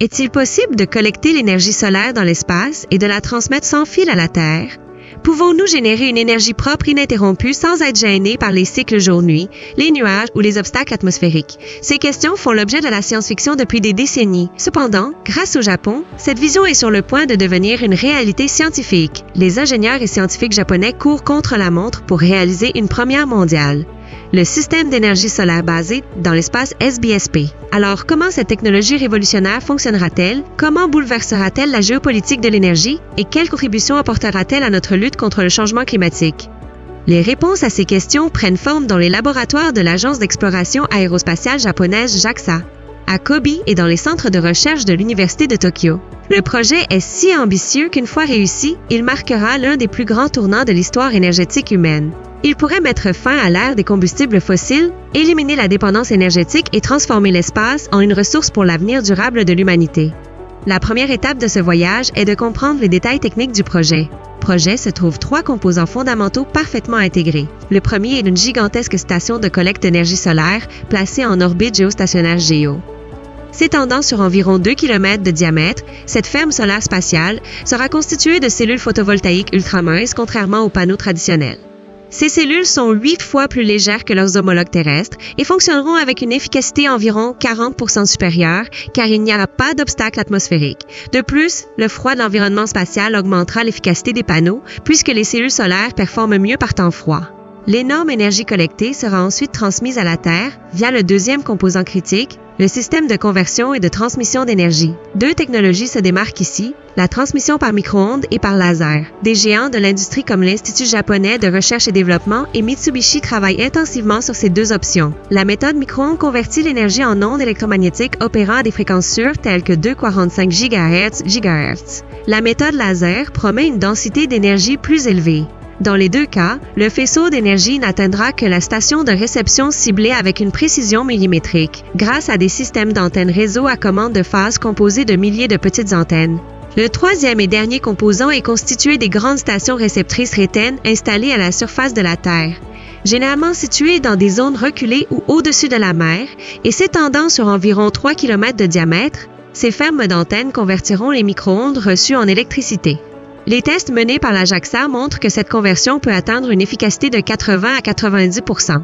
Est-il possible de collecter l'énergie solaire dans l'espace et de la transmettre sans fil à la Terre? Pouvons-nous générer une énergie propre ininterrompue sans être gênés par les cycles jour-nuit, les nuages ou les obstacles atmosphériques? Ces questions font l'objet de la science-fiction depuis des décennies. Cependant, grâce au Japon, cette vision est sur le point de devenir une réalité scientifique. Les ingénieurs et scientifiques japonais courent contre la montre pour réaliser une première mondiale. Le système d'énergie solaire basé dans l'espace SBSP. Alors, comment cette technologie révolutionnaire fonctionnera-t-elle? Comment bouleversera-t-elle la géopolitique de l'énergie? Et quelle contribution apportera-t-elle à notre lutte contre le changement climatique? Les réponses à ces questions prennent forme dans les laboratoires de l'Agence d'exploration aérospatiale japonaise JAXA, à Kobe et dans les centres de recherche de l'Université de Tokyo. Le projet est si ambitieux qu'une fois réussi, il marquera l'un des plus grands tournants de l'histoire énergétique humaine. Il pourrait mettre fin à l'ère des combustibles fossiles, éliminer la dépendance énergétique et transformer l'espace en une ressource pour l'avenir durable de l'humanité. La première étape de ce voyage est de comprendre les détails techniques du projet. Le projet se trouve 3 composants fondamentaux parfaitement intégrés. Le premier est une gigantesque station de collecte d'énergie solaire placée en orbite géostationnaire GEO. S'étendant sur environ 2 km de diamètre, cette ferme solaire spatiale sera constituée de cellules photovoltaïques ultraminces contrairement aux panneaux traditionnels. Ces cellules sont 8 fois plus légères que leurs homologues terrestres et fonctionneront avec une efficacité environ 40% supérieure car il n'y aura pas d'obstacle atmosphérique. De plus, le froid de l'environnement spatial augmentera l'efficacité des panneaux puisque les cellules solaires performent mieux par temps froid. L'énorme énergie collectée sera ensuite transmise à la Terre via le deuxième composant critique, le système de conversion et de transmission d'énergie. 2 technologies se démarquent ici, la transmission par micro-ondes et par laser. Des géants de l'industrie comme l'Institut japonais de recherche et développement et Mitsubishi travaillent intensivement sur ces 2 options. La méthode micro-ondes convertit l'énergie en ondes électromagnétiques opérant à des fréquences sûres telles que 2,45 GHz. La méthode laser promet une densité d'énergie plus élevée. Dans les 2 cas, le faisceau d'énergie n'atteindra que la station de réception ciblée avec une précision millimétrique, grâce à des systèmes d'antennes réseau à commande de phase composés de milliers de petites antennes. Le troisième et dernier composant est constitué des grandes stations réceptrices RTEN installées à la surface de la Terre, généralement situées dans des zones reculées ou au-dessus de la mer et s'étendant sur environ 3 km de diamètre. Ces fermes d'antennes convertiront les micro-ondes reçues en électricité. Les tests menés par la JAXA montrent que cette conversion peut atteindre une efficacité de 80 à 90%.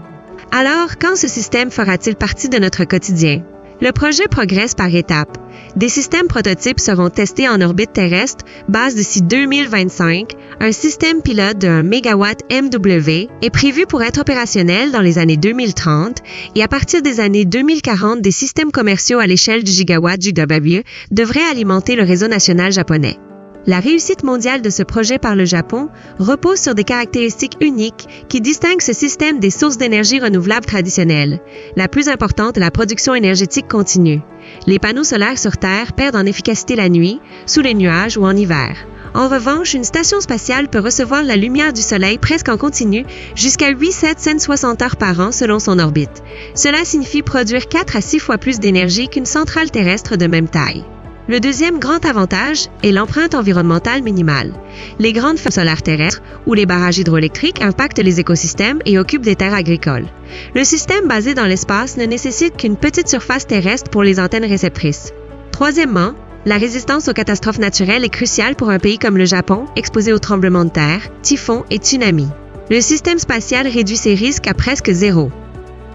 Alors, quand ce système fera-t-il partie de notre quotidien? Le projet progresse par étapes. Des systèmes prototypes seront testés en orbite terrestre, base d'ici 2025. Un système pilote de 1 MW MW est prévu pour être opérationnel dans les années 2030 et à partir des années 2040, des systèmes commerciaux à l'échelle du gigawatt GW devraient alimenter le réseau national japonais. La réussite mondiale de ce projet par le Japon repose sur des caractéristiques uniques qui distinguent ce système des sources d'énergie renouvelables traditionnelles. La plus importante est la production énergétique continue. Les panneaux solaires sur Terre perdent en efficacité la nuit, sous les nuages ou en hiver. En revanche, une station spatiale peut recevoir la lumière du Soleil presque en continu jusqu'à 8-760 heures par an selon son orbite. Cela signifie produire 4 à 6 fois plus d'énergie qu'une centrale terrestre de même taille. Le deuxième grand avantage est l'empreinte environnementale minimale. Les grandes fermes solaires terrestres ou les barrages hydroélectriques impactent les écosystèmes et occupent des terres agricoles. Le système basé dans l'espace ne nécessite qu'une petite surface terrestre pour les antennes réceptrices. Troisièmement, la résistance aux catastrophes naturelles est cruciale pour un pays comme le Japon, exposé aux tremblements de terre, typhons et tsunamis. Le système spatial réduit ces risques à presque zéro.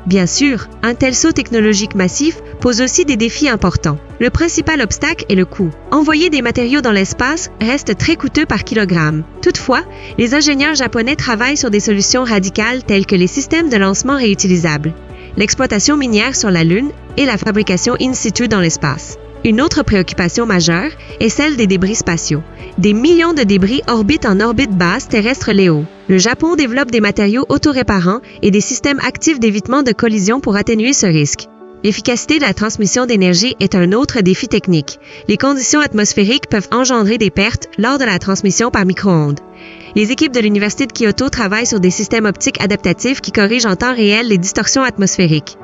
Bien sûr, un tel saut technologique massif pose aussi des défis importants. Le principal obstacle est le coût. Envoyer des matériaux dans l'espace reste très coûteux par kilogramme. Toutefois, les ingénieurs japonais travaillent sur des solutions radicales telles que les systèmes de lancement réutilisables, l'exploitation minière sur la Lune et la fabrication in situ dans l'espace. Une autre préoccupation majeure est celle des débris spatiaux. Des millions de débris orbitent en orbite basse terrestre LEO. Le Japon développe des matériaux autoréparants et des systèmes actifs d'évitement de collision pour atténuer ce risque. L'efficacité de la transmission d'énergie est un autre défi technique. Les conditions atmosphériques peuvent engendrer des pertes lors de la transmission par micro-ondes. Les équipes de l'Université de Kyoto travaillent sur des systèmes optiques adaptatifs qui corrigent en temps réel les distorsions atmosphériques.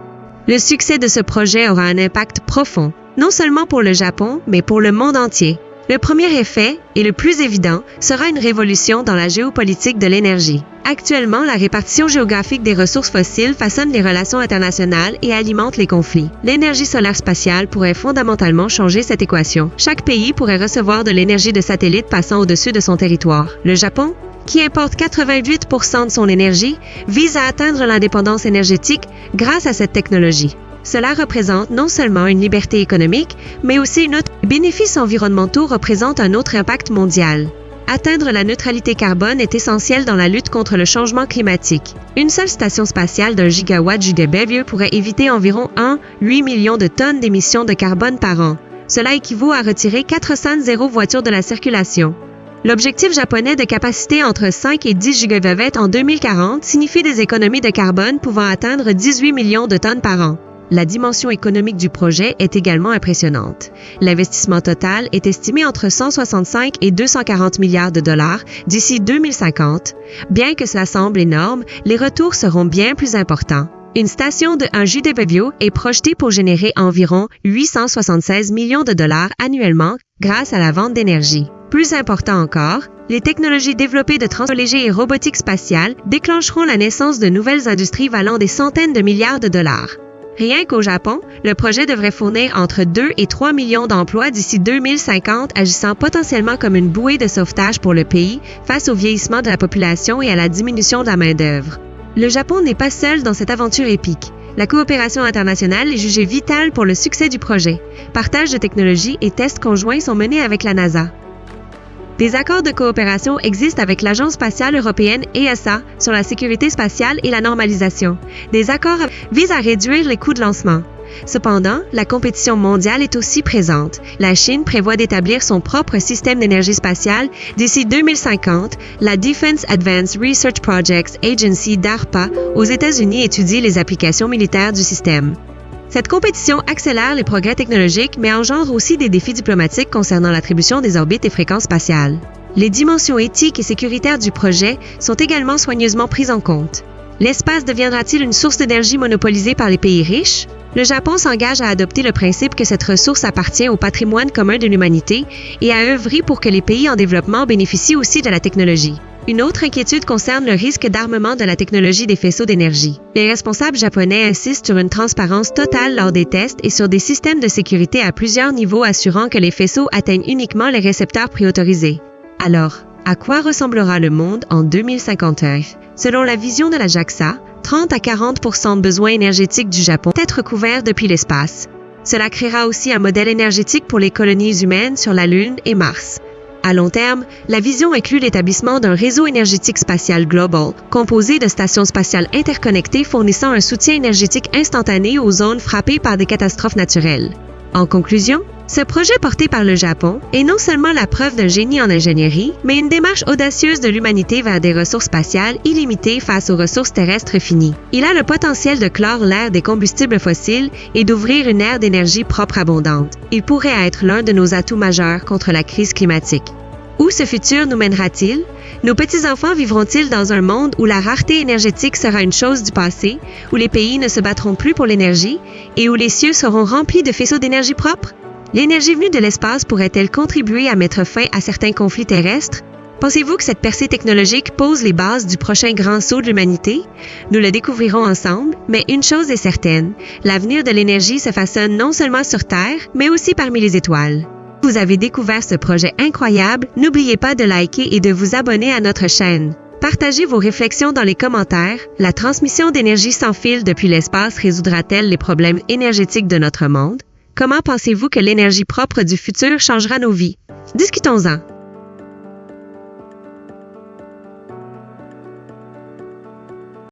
Le succès de ce projet aura un impact profond, non seulement pour le Japon, mais pour le monde entier. Le premier effet, et le plus évident, sera une révolution dans la géopolitique de l'énergie. Actuellement, la répartition géographique des ressources fossiles façonne les relations internationales et alimente les conflits. L'énergie solaire spatiale pourrait fondamentalement changer cette équation. Chaque pays pourrait recevoir de l'énergie de satellites passant au-dessus de son territoire. Le Japon, qui importe 88% de son énergie, vise à atteindre l'indépendance énergétique grâce à cette technologie. Cela représente non seulement une liberté économique, mais aussi une autre. Les bénéfices environnementaux représentent un autre impact mondial. Atteindre la neutralité carbone est essentiel dans la lutte contre le changement climatique. Une seule station spatiale d'1 gigawatt JW pourrait éviter environ 1,8 million de tonnes d'émissions de carbone par an. Cela équivaut à retirer 400 voitures de la circulation. L'objectif japonais de capacité entre 5 et 10 gigawatts en 2040 signifie des économies de carbone pouvant atteindre 18 millions de tonnes par an. La dimension économique du projet est également impressionnante. L'investissement total est estimé entre 165 et 240 milliards de dollars d'ici 2050. Bien que cela semble énorme, les retours seront bien plus importants. Une station de 1 GW est projetée pour générer environ 876 millions de dollars annuellement grâce à la vente d'énergie. Plus important encore, les technologies développées de transport léger et robotique spatiale déclencheront la naissance de nouvelles industries valant des centaines de milliards de dollars. Rien qu'au Japon, le projet devrait fournir entre 2 et 3 millions d'emplois d'ici 2050, agissant potentiellement comme une bouée de sauvetage pour le pays face au vieillissement de la population et à la diminution de la main-d'œuvre. Le Japon n'est pas seul dans cette aventure épique. La coopération internationale est jugée vitale pour le succès du projet. Partage de technologies et tests conjoints sont menés avec la NASA. Des accords de coopération existent avec l'Agence spatiale européenne ESA sur la sécurité spatiale et la normalisation. Des accords visent à réduire les coûts de lancement. Cependant, la compétition mondiale est aussi présente. La Chine prévoit d'établir son propre système d'énergie spatiale d'ici 2050. La Defense Advanced Research Projects Agency (DARPA) aux États-Unis étudie les applications militaires du système. Cette compétition accélère les progrès technologiques, mais engendre aussi des défis diplomatiques concernant l'attribution des orbites et fréquences spatiales. Les dimensions éthiques et sécuritaires du projet sont également soigneusement prises en compte. L'espace deviendra-t-il une source d'énergie monopolisée par les pays riches? Le Japon s'engage à adopter le principe que cette ressource appartient au patrimoine commun de l'humanité et à œuvrer pour que les pays en développement bénéficient aussi de la technologie. Une autre inquiétude concerne le risque d'armement de la technologie des faisceaux d'énergie. Les responsables japonais insistent sur une transparence totale lors des tests et sur des systèmes de sécurité à plusieurs niveaux assurant que les faisceaux atteignent uniquement les récepteurs préautorisés. Alors, à quoi ressemblera le monde en 2051? Selon la vision de la JAXA, 30 à 40% de besoins énergétiques du Japon peuvent être couverts depuis l'espace. Cela créera aussi un modèle énergétique pour les colonies humaines sur la Lune et Mars. À long terme, la vision inclut l'établissement d'un réseau énergétique spatial global, composé de stations spatiales interconnectées fournissant un soutien énergétique instantané aux zones frappées par des catastrophes naturelles. En conclusion, ce projet porté par le Japon est non seulement la preuve d'un génie en ingénierie, mais une démarche audacieuse de l'humanité vers des ressources spatiales illimitées face aux ressources terrestres finies. Il a le potentiel de clore l'ère des combustibles fossiles et d'ouvrir une ère d'énergie propre abondante. Il pourrait être l'un de nos atouts majeurs contre la crise climatique. Où ce futur nous mènera-t-il? Nos petits-enfants vivront-ils dans un monde où la rareté énergétique sera une chose du passé, où les pays ne se battront plus pour l'énergie et où les cieux seront remplis de faisceaux d'énergie propre? L'énergie venue de l'espace pourrait-elle contribuer à mettre fin à certains conflits terrestres? Pensez-vous que cette percée technologique pose les bases du prochain grand saut de l'humanité? Nous le découvrirons ensemble, mais une chose est certaine, l'avenir de l'énergie se façonne non seulement sur Terre, mais aussi parmi les étoiles. Si vous avez découvert ce projet incroyable, n'oubliez pas de liker et de vous abonner à notre chaîne. Partagez vos réflexions dans les commentaires. La transmission d'énergie sans fil depuis l'espace résoudra-t-elle les problèmes énergétiques de notre monde? Comment pensez-vous que l'énergie propre du futur changera nos vies? Discutons-en!